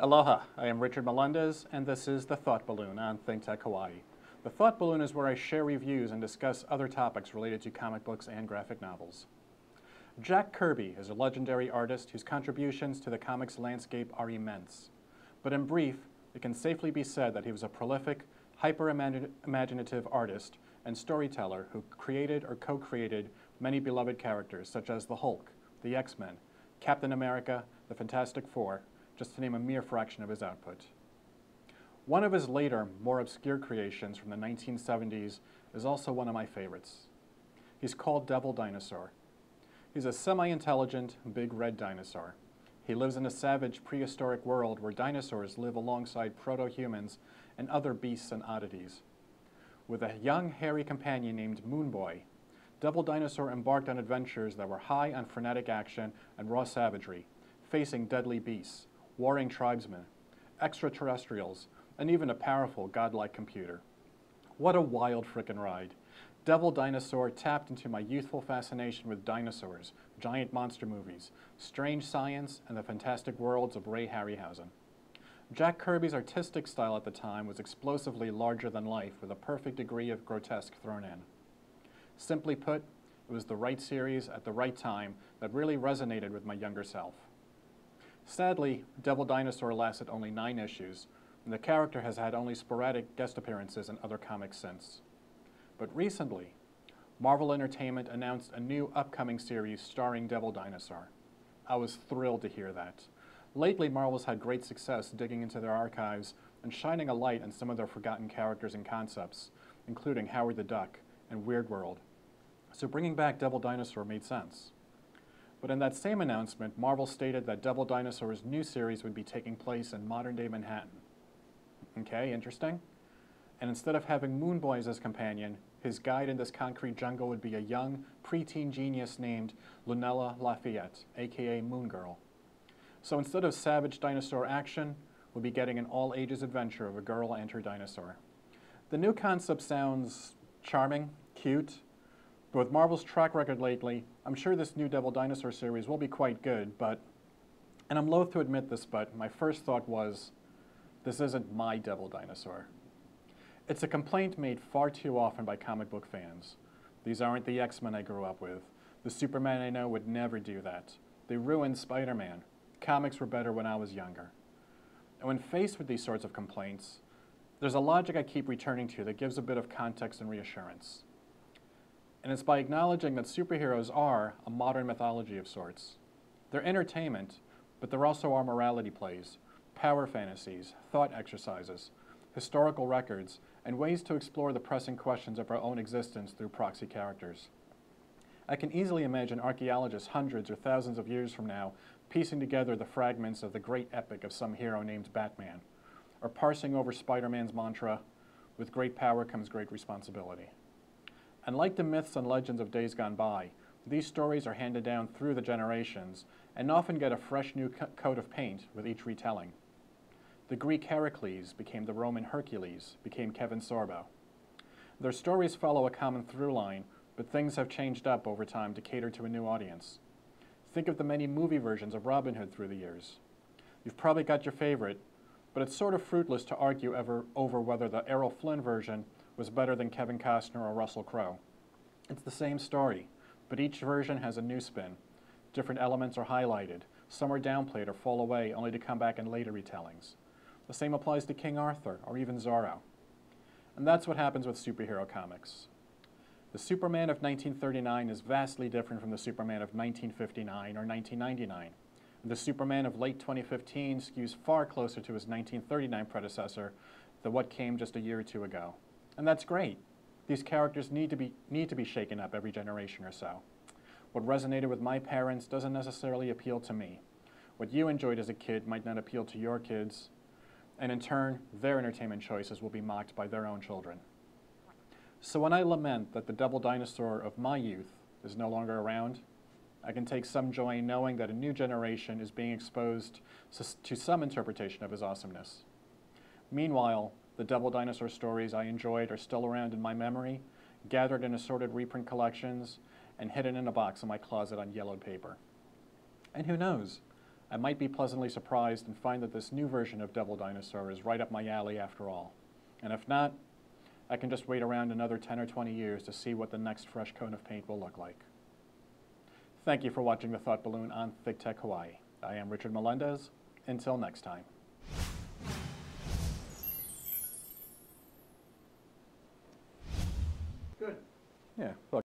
Aloha, I am Richard Melendez, and this is The Thought Balloon on ThinkTech Hawaii. The Thought Balloon is where I share reviews and discuss other topics related to comic books and graphic novels. Jack Kirby is a legendary artist whose contributions to the comics landscape are immense. But in brief, it can safely be said that he was a prolific, hyper-imaginative artist and storyteller who created or co-created many beloved characters such as the Hulk, the X-Men, Captain America, the Fantastic Four, just to name a mere fraction of his output. One of his later, more obscure creations from the 1970s is also one of my favorites. He's called Devil Dinosaur. He's a semi-intelligent, big red dinosaur. He lives in a savage, prehistoric world where dinosaurs live alongside proto-humans and other beasts and oddities. With a young, hairy companion named Moon Boy, Devil Dinosaur embarked on adventures that were high on frenetic action and raw savagery, facing deadly beasts, warring tribesmen, extraterrestrials, and even a powerful, godlike computer. What a wild frickin' ride. Devil Dinosaur tapped into my youthful fascination with dinosaurs, giant monster movies, strange science, and the fantastic worlds of Ray Harryhausen. Jack Kirby's artistic style at the time was explosively larger than life with a perfect degree of grotesque thrown in. Simply put, it was the right series at the right time that really resonated with my younger self. Sadly, Devil Dinosaur lasted only 9 issues, and the character has had only sporadic guest appearances in other comics since. But recently, Marvel Entertainment announced a new upcoming series starring Devil Dinosaur. I was thrilled to hear that. Lately, Marvel's had great success digging into their archives and shining a light on some of their forgotten characters and concepts, including Howard the Duck and Weird World. So bringing back Devil Dinosaur made sense. But in that same announcement, Marvel stated that Devil Dinosaur's new series would be taking place in modern-day Manhattan. Okay, interesting. And instead of having Moon Boy as his companion, his guide in this concrete jungle would be a young, preteen genius named Lunella Lafayette, aka Moon Girl. So instead of savage dinosaur action, we'll be getting an all-ages adventure of a girl and her dinosaur. The new concept sounds charming, cute, but with Marvel's track record lately, I'm sure this new Devil Dinosaur series will be quite good, but, and I'm loath to admit this, but my first thought was, this isn't my Devil Dinosaur. It's a complaint made far too often by comic book fans. These aren't the X-Men I grew up with. The Superman I know would never do that. They ruined Spider-Man. Comics were better when I was younger. And when faced with these sorts of complaints, there's a logic I keep returning to that gives a bit of context and reassurance. And it's by acknowledging that superheroes are a modern mythology of sorts. They're entertainment, but they're also our morality plays, power fantasies, thought exercises, historical records, and ways to explore the pressing questions of our own existence through proxy characters. I can easily imagine archaeologists hundreds or thousands of years from now piecing together the fragments of the great epic of some hero named Batman, or parsing over Spider-Man's mantra, "With great power comes great responsibility." And like the myths and legends of days gone by, these stories are handed down through the generations and often get a fresh new coat of paint with each retelling. The Greek Heracles became the Roman Hercules, became Kevin Sorbo. Their stories follow a common through line, but things have changed up over time to cater to a new audience. Think of the many movie versions of Robin Hood through the years. You've probably got your favorite, but it's sort of fruitless to argue over whether the Errol Flynn version was better than Kevin Costner or Russell Crowe. It's the same story, but each version has a new spin. Different elements are highlighted, some are downplayed or fall away only to come back in later retellings. The same applies to King Arthur or even Zorro. And that's what happens with superhero comics. The Superman of 1939 is vastly different from the Superman of 1959 or 1999. And the Superman of late 2015 skews far closer to his 1939 predecessor than what came just a year or two ago. And that's great. These characters need to be shaken up every generation or so. What resonated with my parents doesn't necessarily appeal to me. What you enjoyed as a kid might not appeal to your kids, and in turn, their entertainment choices will be mocked by their own children. So when I lament that the Devil Dinosaur of my youth is no longer around, I can take some joy in knowing that a new generation is being exposed to some interpretation of his awesomeness. Meanwhile, the Devil Dinosaur stories I enjoyed are still around in my memory, gathered in assorted reprint collections, and hidden in a box in my closet on yellowed paper. And who knows, I might be pleasantly surprised and find that this new version of Devil Dinosaur is right up my alley after all. And if not, I can just wait around another 10 or 20 years to see what the next fresh coat of paint will look like. Thank you for watching The Thought Balloon on ThinkTech Hawaii. I am Richard Melendez. Until next time. Good. Yeah. Look.